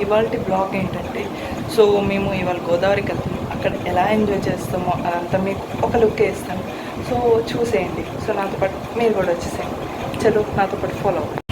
ఇవాల్టి బ్లాగ్ ఏంటంటే, సో మేము ఇవాళ గోదావరికి వెళ్తున్నాం. అక్కడ ఎలా ఎంజాయ్ చేస్తామో అదంతా మీకు ఒక లుక్ వేస్తాను. సో చూసేయండి. సో నాతో పాటు మీరు కూడా వచ్చేసేయండి. చలో నాతో పాటు ఫాలో అవ్వండి.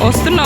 వస్తున్నా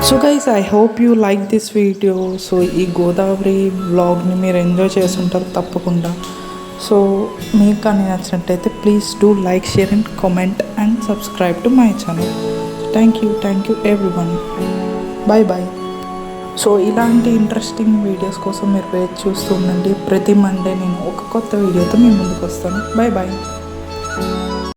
so guys, I hope you like this video. So ఈ గోదావరి వ్లాగ్ని మీరు ఎంజాయ్ చేస్తుంటారు తప్పకుండా. సో మీకు కానీ నచ్చినట్టయితే please do like, share and comment and subscribe to my channel. Thank you everyone. Bye bye. So ఇలాంటి ఇంట్రెస్టింగ్ వీడియోస్ కోసం మీరు వెయిట్ చూస్తూ ఉండండి. ప్రతి మండే నేను ఒక కొత్త వీడియోతో మీ ముందుకు వస్తాను. Bye bye.